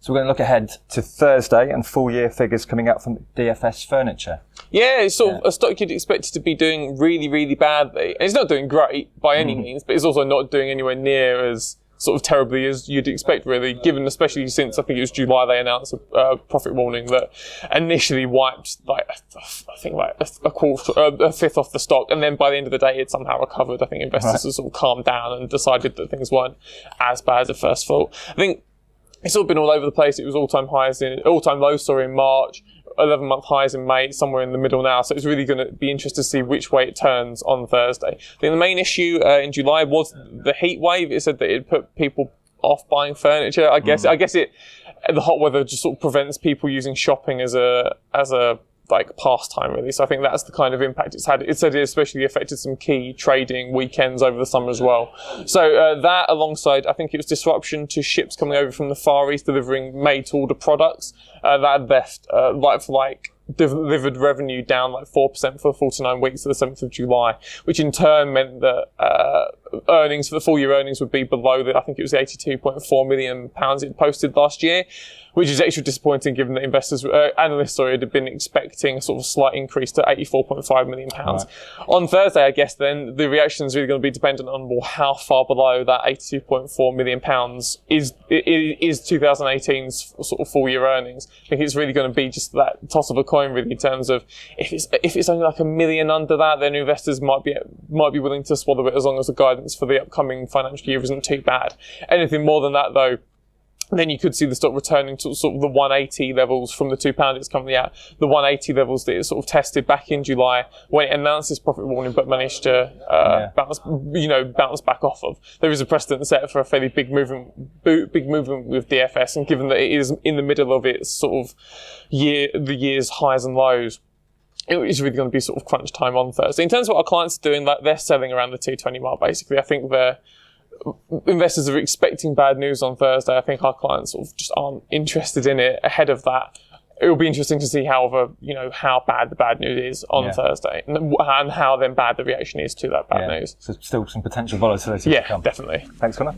So we're going to look ahead to Thursday and full year figures coming out from DFS Furniture. Yeah, it's sort of a stock you'd expect it to be doing really, really badly. And it's not doing great by any means, but it's also not doing anywhere near as sort of terribly as you'd expect, really, given especially since I think it was July they announced a profit warning that initially wiped a fifth off the stock, and then by the end of the day it somehow recovered. I think investors have sort of calmed down and decided that things weren't as bad as at first thought. I think it's all been all over the place. It was all-time lows in March, 11-month highs in May, somewhere in the middle now. So it's really going to be interesting to see which way it turns on Thursday. I think the main issue in July was the heat wave. It said that it put people off buying furniture. I guess the hot weather just sort of prevents people using shopping as a like pastime, really. So I think that's the kind of impact it's had. It said it especially affected some key trading weekends over the summer as well. So that, alongside, I think it was disruption to ships coming over from the Far East delivering made-to-order products, that had left like-for-like delivered revenue down like 4% for 49 weeks to the 7th of July, which in turn meant that earnings for the full year earnings would be below I think it was the £82.4 million it posted last year, which is extra disappointing given that analysts had been expecting a sort of slight increase to £84.5 million. Right. On Thursday, I guess then the reaction is really going to be dependent on how far below that £82.4 million is 2018's sort of full year earnings. I think it's really going to be just that toss of a coin, really, in terms of if it's only like $1 million under that, then investors might be willing to swallow it as long as the guidance for the upcoming financial year isn't too bad. Anything more than that, though, then you could see the stock returning to sort of the 180 levels from the £2 it's currently at, the 180 levels that it sort of tested back in July when it announced its profit warning, but managed to bounce back off of. There is a precedent set for a fairly big movement with DFS, and given that it is in the middle of its sort of the year's highs and lows, it is really going to be sort of crunch time on Thursday. In terms of what our clients are doing, like they're selling around the 220 mark, basically. I think investors are expecting bad news on Thursday. I think our clients sort of just aren't interested in it ahead of that. It will be interesting to see, however, how bad the bad news is on Thursday, and how then bad the reaction is to that bad news. So still some potential volatility to come. Yeah, definitely. Thanks, Connor.